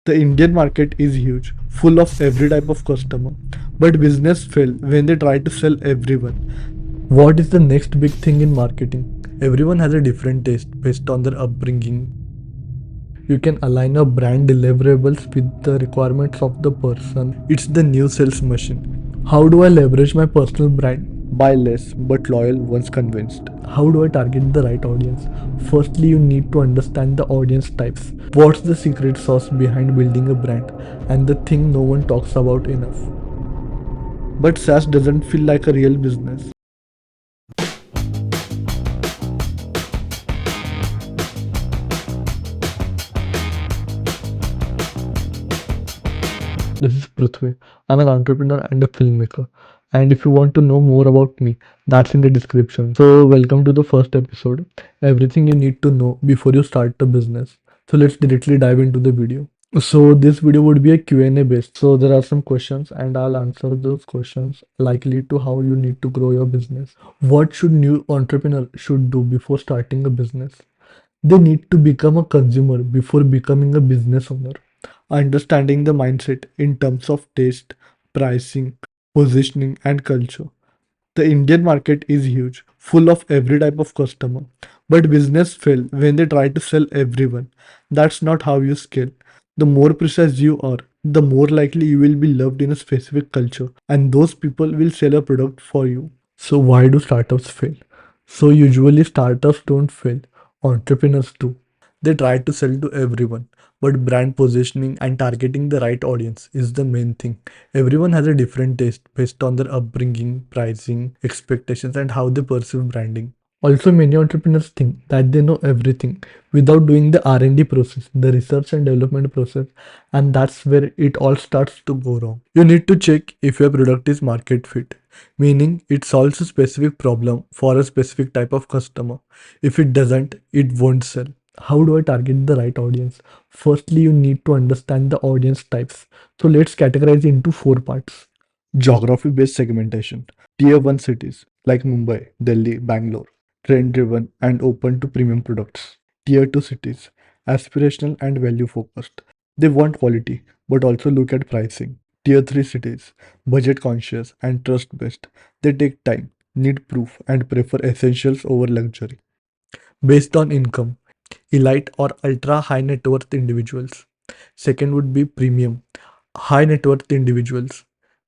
The Indian market is huge, full of every type of customer, but business fail when they try to sell everyone. What is the next big thing in marketing? Everyone has a different taste based on their upbringing. You can align your brand deliverables with the requirements of the person. It's the new sales machine. How do I leverage my personal brand? Buy less but loyal once convinced. How do I target the right audience? Firstly, you need to understand the audience types. What's the secret sauce behind building a brand? And the thing no one talks about enough. But SaaS doesn't feel like a real business. This is Pruthvee. I'm an entrepreneur and a filmmaker. And if you want to know more about me, that's in the description. So, welcome to the first episode. Everything you need to know before you start a business. So, let's directly dive into the video. So, this video would be a Q&A based. So, there are some questions and I'll answer those questions likely to how you need to grow your business. What should new entrepreneur should do before starting a business? They need to become a consumer before becoming a business owner. Understanding the mindset in terms of taste, pricing, positioning, and culture. The Indian market is huge, full of every type of customer. But business fail when they try to sell everyone. That's not how you scale. The more precise you are, the more likely you will be loved in a specific culture, and those people will sell a product for you. So, why do startups fail? So, usually, startups don't fail, entrepreneurs do. They try to sell to everyone, but brand positioning and targeting the right audience is the main thing. Everyone has a different taste based on their upbringing, pricing, expectations, and how they perceive branding. Also, many entrepreneurs think that they know everything without doing the R&D process, the research and development process, and that's where it all starts to go wrong. You need to check if your product is market fit, meaning it solves a specific problem for a specific type of customer. If it doesn't, it won't sell. How do I target the right audience? Firstly, you need to understand the audience types. So let's categorize into four parts. Geography based segmentation. Tier 1 cities like Mumbai, Delhi, Bangalore, trend driven and open to premium products. Tier 2 cities, aspirational and value focused. They want quality but also look at pricing. Tier 3 cities, budget conscious and trust based. They take time, need proof, and prefer essentials over luxury. Based on income, elite or ultra high net worth individuals. Second would be premium, high net worth individuals.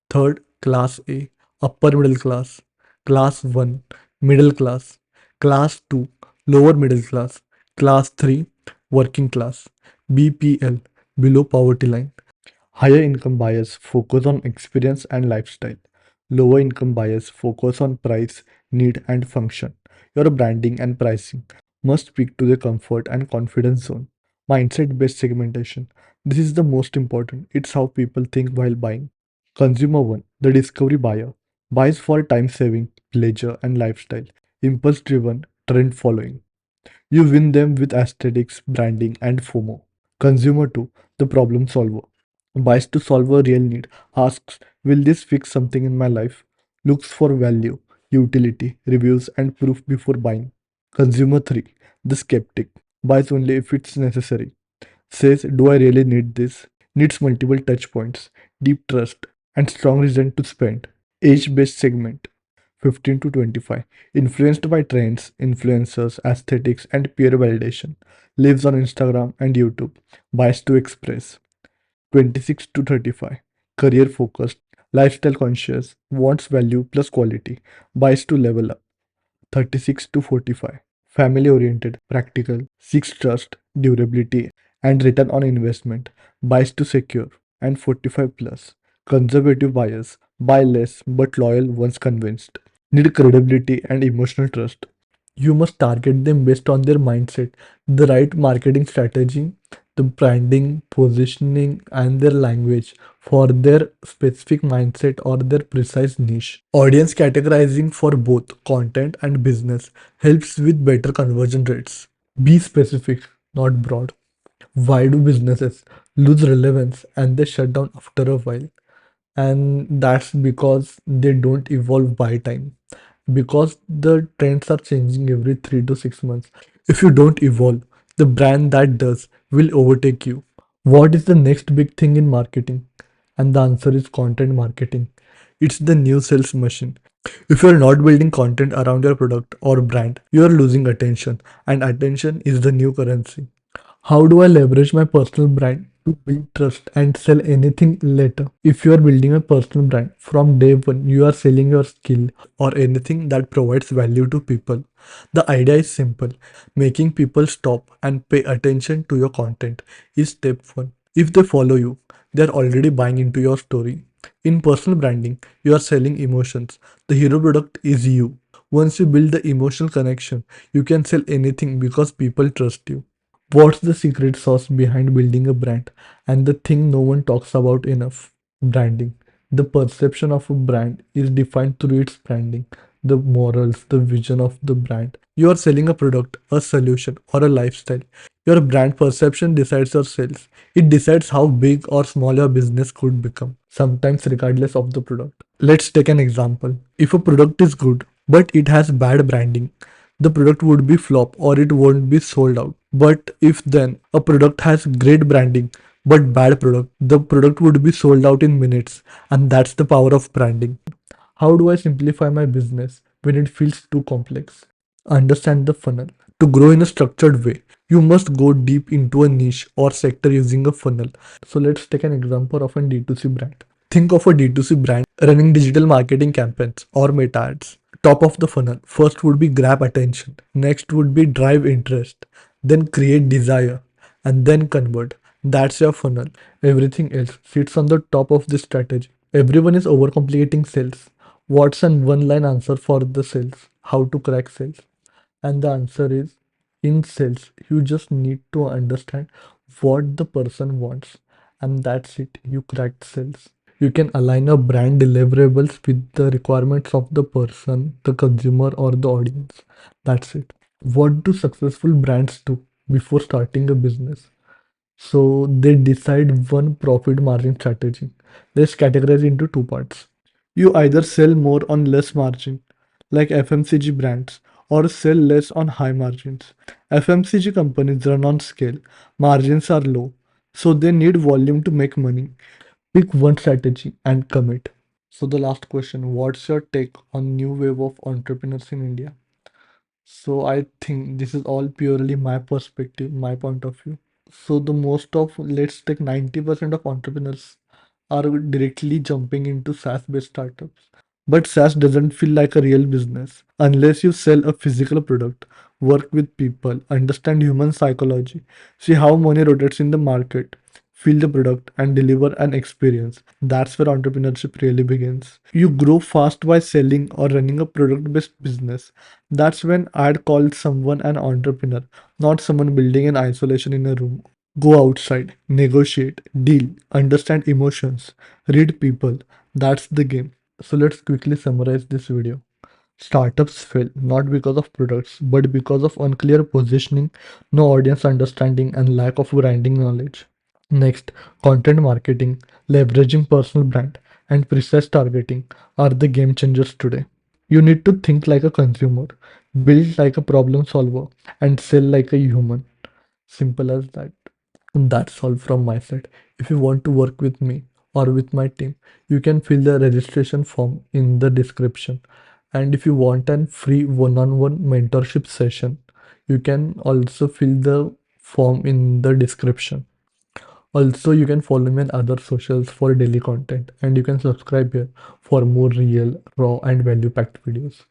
Third, class A, upper middle class. Class 1, middle class. Class 2, lower middle class. Class 3, working class. BPL, below poverty line. Higher income buyers focus on experience and lifestyle. Lower income buyers focus on price, need, and function. Your branding and pricing must speak to the comfort and confidence zone. Mindset based segmentation. This is the most important. It's how people think while buying. Consumer 1, the discovery buyer, buys for time saving, pleasure, and lifestyle. Impulse driven, trend following. You win them with aesthetics, branding, and FOMO. Consumer 2, the problem solver, buys to solve a real need, asks, will this fix something in my life? Looks for value, utility, reviews, and proof before buying. Consumer 3, the skeptic, buys only if it's necessary, says, do I really need this? Needs multiple touch points, deep trust, and strong reason to spend. Age based segment 15 to 25, influenced by trends, influencers, aesthetics, and peer validation, lives on Instagram and YouTube, buys to express. 26 to 35, career focused, lifestyle conscious, wants value plus quality, buys to level up. 36 to 45, family oriented, practical, seeks trust, durability, and return on investment, buys to secure. And 45 plus, conservative buyers, buy less but loyal once convinced, need credibility and emotional trust. You must target them based on their mindset, the right marketing strategy, the branding, positioning, and their language for their specific mindset or their precise niche. Audience categorizing for both content and business helps with better conversion rates. Be specific, not broad. Why do businesses lose relevance and they shut down after a while? And that's because they don't evolve by time, because the trends are changing every 3 to 6 months. If you don't evolve, the brand that does will overtake you. What is the next big thing in marketing? And the answer is content marketing. It's the new sales machine. If you're not building content around your product or brand, you are losing attention, and attention is the new currency. How do I leverage my personal brand to build trust and sell anything later? If you are building a personal brand from day one, you are selling your skill or anything that provides value to people. The idea is simple: making people stop and pay attention to your content is step one. If they follow you, they are already buying into your story. In personal branding, you are selling emotions. The hero product is you. Once you build the emotional connection, you can sell anything because people trust you. What's the secret sauce behind building a brand? And the thing no one talks about enough: branding. The perception of a brand is defined through its branding, the morals, the vision of the brand. You are selling a product, a solution, or a lifestyle. Your brand perception decides your sales. It decides how big or small your business could become, sometimes regardless of the product. Let's take an example. If a product is good, but it has bad branding, the product would be flop or it won't be sold out. But if then a product has great branding but bad product, the product would be sold out in minutes, and that's the power of branding. How do I simplify my business when it feels too complex? Understand the funnel. To grow in a structured way, you must go deep into a niche or sector using a funnel. So let's take an example of a D2C brand. Think of a D2C brand running digital marketing campaigns or meta ads. Top of the funnel, first would be grab attention, next would be drive interest, then create desire, and then convert. That's your funnel. Everything else sits on the top of this strategy. Everyone is overcomplicating sales. What's an one line answer for the sales? How to crack sales? And the answer is, in sales, you just need to understand what the person wants, and that's it. You cracked sales. You can align a brand deliverables with the requirements of the person, the consumer, or the audience. That's it. What do successful brands do before starting a business? So they decide one profit margin strategy. Let's categorize into two parts. You either sell more on less margin, like FMCG brands, or sell less on high margins. FMCG companies run on scale, margins are low, so they need volume to make money. Pick one strategy and commit. So the last question, what's your take on new wave of entrepreneurs in India? So I think this is all purely my perspective, my point of view. So the most of, let's take 90% of entrepreneurs are directly jumping into SaaS-based startups. But SaaS doesn't feel like a real business unless you sell a physical product, work with people, understand human psychology, see how money rotates in the market, feel the product, and deliver an experience. That's where entrepreneurship really begins. You grow fast by selling or running a product-based business. That's when I'd call someone an entrepreneur, not someone building in isolation in a room. Go outside, negotiate, deal, understand emotions, read people. That's the game. So let's quickly summarize this video. Startups fail not because of products, but because of unclear positioning, no audience understanding, and lack of branding knowledge. Next, content marketing, leveraging personal brand, and precise targeting are the game changers today. You need to think like a consumer, build like a problem solver, and sell like a human. Simple as that. And that's all from my side. If you want to work with me or with my team, you can fill the registration form in the description. And if you want a free one-on-one mentorship session, you can also fill the form in the description. Also, you can follow me on other socials for daily content, and you can subscribe here for more real, raw, and value packed videos.